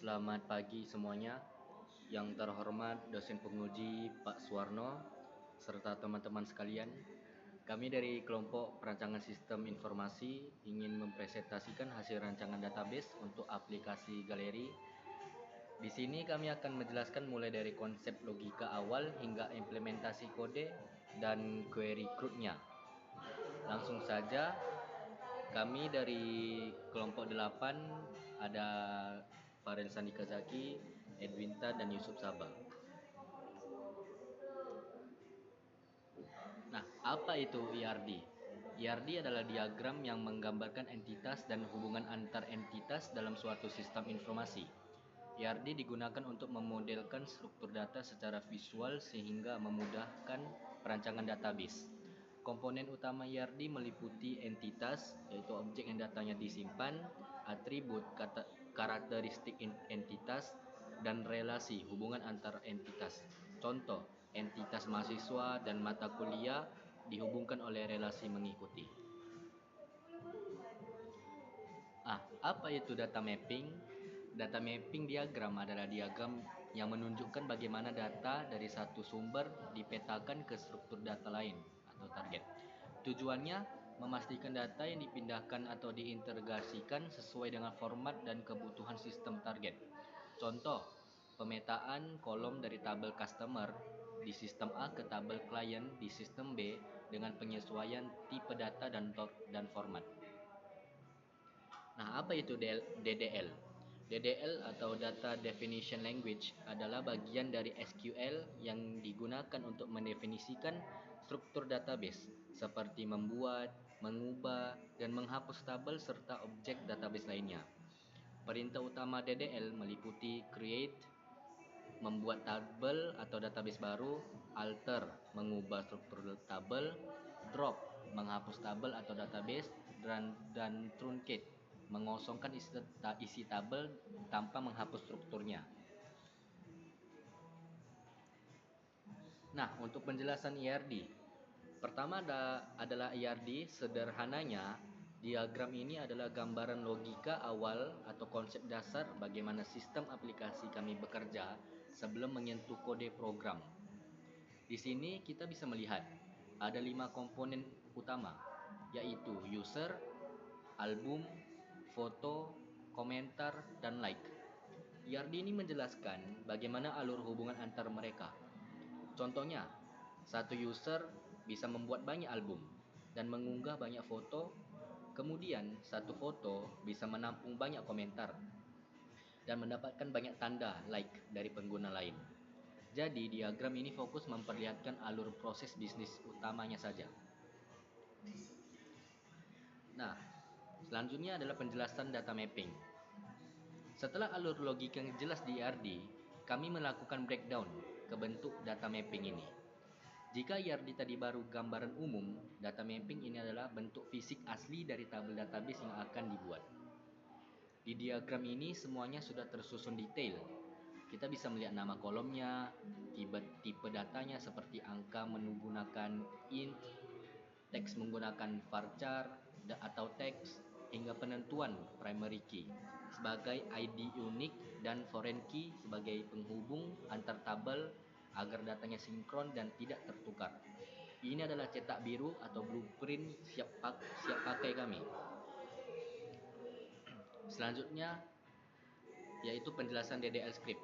Selamat pagi semuanya. Yang terhormat dosen penguji Pak Suwarno serta teman-teman sekalian. Kami dari kelompok perancangan sistem informasi ingin mempresentasikan hasil rancangan database untuk aplikasi galeri. Di sini kami akan menjelaskan mulai dari konsep logika awal hingga implementasi kode dan query CRUD-nya. Langsung saja, kami dari kelompok 8 ada Farel Sandika Zaki, Edwinta, dan Yusuf Sabah. Nah, apa itu IRD? IRD adalah diagram yang menggambarkan entitas dan hubungan antar entitas dalam suatu sistem informasi. IRD digunakan untuk memodelkan struktur data secara visual sehingga memudahkan perancangan database. Komponen utama IRD meliputi entitas, yaitu objek yang datanya disimpan, atribut, karakteristik entitas, dan relasi hubungan antar entitas. Contoh, entitas mahasiswa dan mata kuliah dihubungkan oleh relasi mengikuti. Apa itu data mapping? Data mapping diagram adalah diagram yang menunjukkan bagaimana data dari satu sumber dipetakan ke struktur data lain atau target. Tujuannya memastikan data yang dipindahkan atau diintegrasikan sesuai dengan format dan kebutuhan sistem target. Contoh, pemetaan kolom dari tabel customer di sistem A ke tabel klien di sistem B dengan penyesuaian tipe data dan format. Nah, apa itu DDL? DDL atau Data Definition Language adalah bagian dari SQL yang digunakan untuk mendefinisikan struktur database seperti membuat, mengubah, dan menghapus tabel serta objek database lainnya. Perintah utama DDL meliputi create, membuat tabel atau database baru, alter, mengubah struktur tabel, drop, menghapus tabel atau database, dan truncate, mengosongkan isi tabel tanpa menghapus strukturnya. Nah, untuk penjelasan IRD, pertama adalah IRD. Sederhananya, diagram ini adalah gambaran logika awal atau konsep dasar bagaimana sistem aplikasi kami bekerja sebelum menyentuh kode program. Di sini kita bisa melihat ada 5 komponen utama, yaitu user, album, foto, komentar, dan like. IRD ini menjelaskan bagaimana alur hubungan antar mereka. Contohnya, satu user bisa membuat banyak album dan mengunggah banyak foto. Kemudian, satu foto bisa menampung banyak komentar dan mendapatkan banyak tanda like dari pengguna lain. Jadi, diagram ini fokus memperlihatkan alur proses bisnis utamanya saja. Nah, selanjutnya adalah penjelasan data mapping. Setelah alur logika yang jelas di IRD, kami melakukan breakdown ke bentuk data mapping ini. Jika IRD tadi baru gambaran umum, data mapping ini adalah bentuk fisik asli dari tabel database yang akan dibuat. Di diagram ini semuanya sudah tersusun detail. Kita bisa melihat nama kolomnya, tipe datanya seperti angka menggunakan int, teks menggunakan varchar atau teks, hingga penentuan primary key sebagai ID unik dan foreign key sebagai penghubung antar tabel agar datanya sinkron dan tidak tertukar. Ini adalah cetak biru atau blueprint siap pakai kami. Selanjutnya yaitu penjelasan DDL script.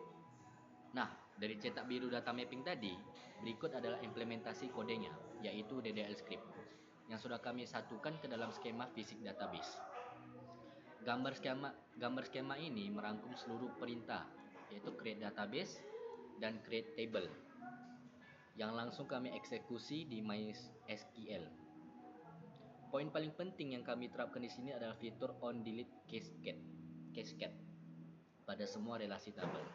Nah, dari cetak biru data mapping tadi, berikut adalah implementasi kodenya, yaitu DDL script, yang sudah kami satukan ke dalam skema fisik database. Gambar skema ini merangkum seluruh perintah, yaitu create database dan create table, yang langsung kami eksekusi di MySQL. Poin paling penting yang kami terapkan di sini adalah fitur on delete cascade pada semua relasi tabel.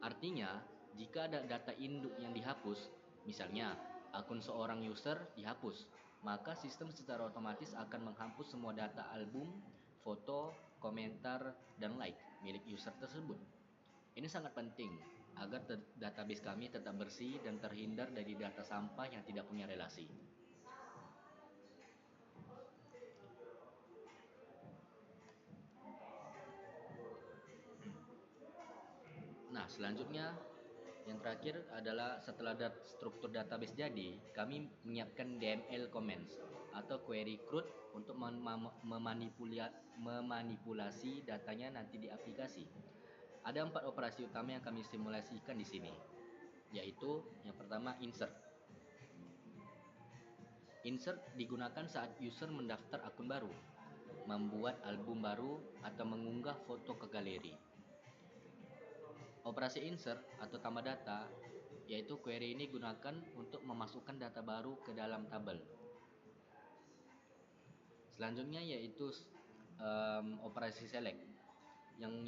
Artinya, jika ada data induk yang dihapus, misalnya akun seorang user dihapus, maka sistem secara otomatis akan menghapus semua data album, foto, komentar, dan like milik user tersebut. Ini sangat penting agar database kami tetap bersih dan terhindar dari data sampah yang tidak punya relasi. Selanjutnya yang terakhir adalah setelah struktur database jadi, kami menyiapkan DML comments atau query CRUD untuk memanipulasi datanya nanti di aplikasi. Ada 4 operasi utama yang kami simulasikan di sini, yaitu yang pertama insert. Insert digunakan saat user mendaftar akun baru, membuat album baru, atau mengunggah foto ke galeri. Operasi insert atau tambah data, yaitu query ini gunakan untuk memasukkan data baru ke dalam tabel. Selanjutnya yaitu operasi select,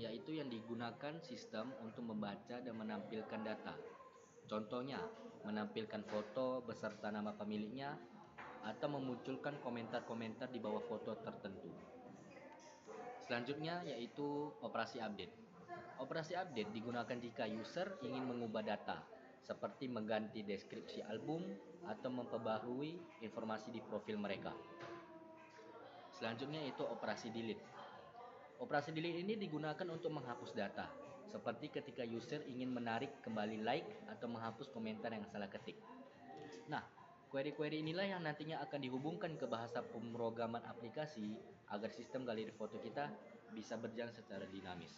yaitu yang digunakan sistem untuk membaca dan menampilkan data. Contohnya, menampilkan foto beserta nama pemiliknya atau memunculkan komentar-komentar di bawah foto tertentu. Selanjutnya yaitu operasi update. Operasi update digunakan jika user ingin mengubah data, seperti mengganti deskripsi album atau memperbaharui informasi di profil mereka. Selanjutnya yaitu operasi delete. Operasi delete ini digunakan untuk menghapus data, seperti ketika user ingin menarik kembali like atau menghapus komentar yang salah ketik. Nah, query-query inilah yang nantinya akan dihubungkan ke bahasa pemrograman aplikasi agar sistem galeri foto kita bisa berjalan secara dinamis.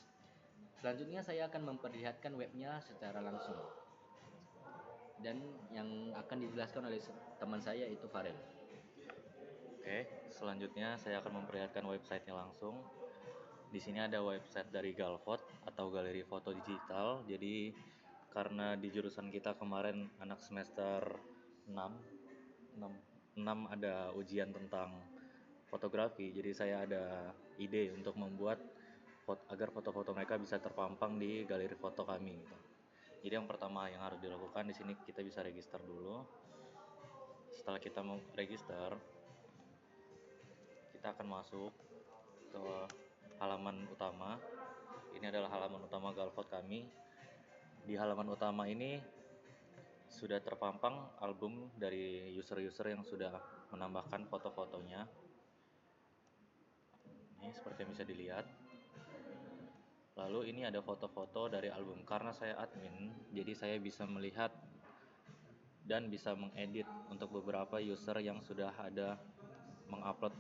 Selanjutnya saya akan memperlihatkan webnya secara langsung, dan yang akan dijelaskan oleh teman saya itu Farel. Oke, selanjutnya saya akan memperlihatkan websitenya langsung. Di sini ada website dari Galvot atau Galeri Foto Digital. Jadi karena di jurusan kita kemarin anak semester 6 ada ujian tentang fotografi. Jadi saya ada ide untuk membuat agar foto-foto mereka bisa terpampang di galeri foto kami gitu. Jadi yang pertama yang harus dilakukan di sini kita bisa register dulu. Setelah kita mau register, kita akan masuk ke halaman utama. Ini adalah halaman utama Galvot kami. Di halaman utama ini sudah terpampang album dari user-user yang sudah menambahkan foto-fotonya. Ini seperti yang bisa dilihat. Lalu ini ada foto-foto dari album. Karena saya admin, jadi saya bisa melihat dan bisa mengedit untuk beberapa user yang sudah ada mengupload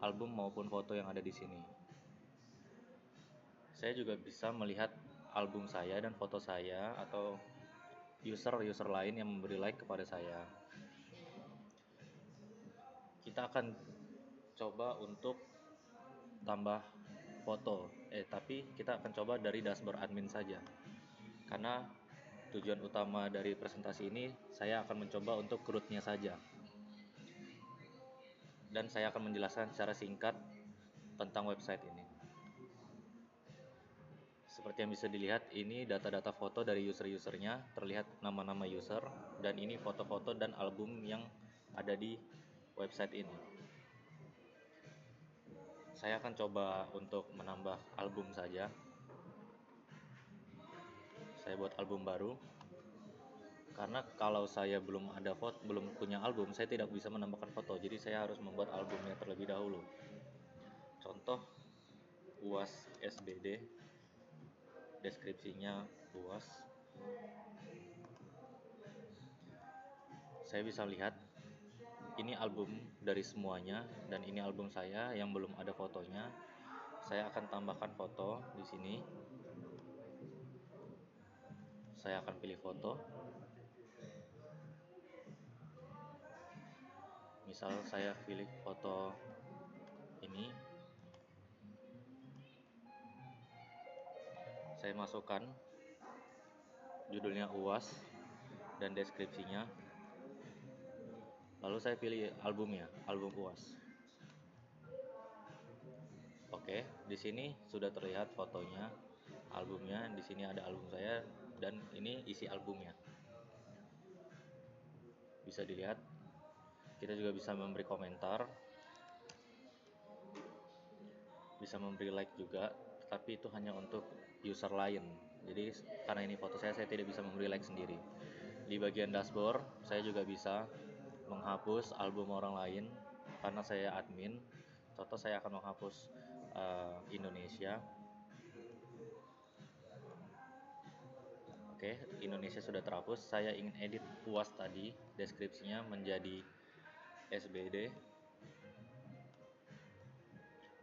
album maupun foto yang ada di sini. Saya juga bisa melihat album saya dan foto saya atau user-user lain yang memberi like kepada saya. Kita akan coba untuk tambah foto, tapi kita akan coba dari dashboard admin saja. Karena tujuan utama dari presentasi ini saya akan mencoba untuk CRUD-nya saja. Dan saya akan menjelaskan secara singkat tentang website ini. Seperti yang bisa dilihat, ini data-data foto dari user-usernya, terlihat nama-nama user, dan ini foto-foto dan album yang ada di website ini. Saya akan coba untuk menambah album saja. Saya buat album baru. Karena kalau saya belum punya album, saya tidak bisa menambahkan foto. Jadi saya harus membuat albumnya terlebih dahulu. Contoh UAS SBD, deskripsinya UAS. Saya bisa lihat ini album dari semuanya dan ini album saya yang belum ada fotonya. Saya akan tambahkan foto di sini. Saya akan pilih foto. Misal saya pilih foto ini. Saya masukkan judulnya UAS dan deskripsinya. Lalu saya pilih albumnya, album UAS. Oke, di sini sudah terlihat fotonya, albumnya. Di sini ada album saya dan ini isi albumnya. Bisa dilihat. Kita juga bisa memberi komentar, bisa memberi like juga, tetapi itu hanya untuk user lain. Jadi karena ini foto saya tidak bisa memberi like sendiri. Di bagian dashboard, saya juga bisa menghapus album orang lain karena saya admin. Contoh saya akan menghapus Indonesia. Oke, Indonesia sudah terhapus. Saya ingin edit UAS tadi, deskripsinya menjadi SBD.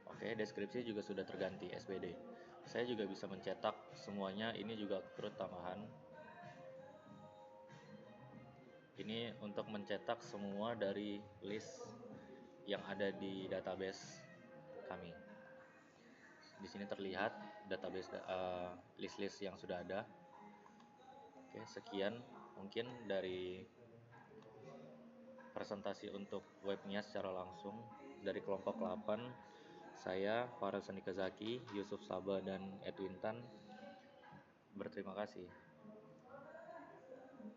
Oke, deskripsi juga sudah terganti SBD. Saya juga bisa mencetak semuanya, ini juga turut tambahan. Ini untuk mencetak semua dari list yang ada di database kami. Di sini terlihat database list-list yang sudah ada. Oke, sekian mungkin dari presentasi untuk webnya secara langsung dari kelompok 8. Saya Farel Sanikazaki, Yusuf Sabah, dan Edwin Tan berterima kasih.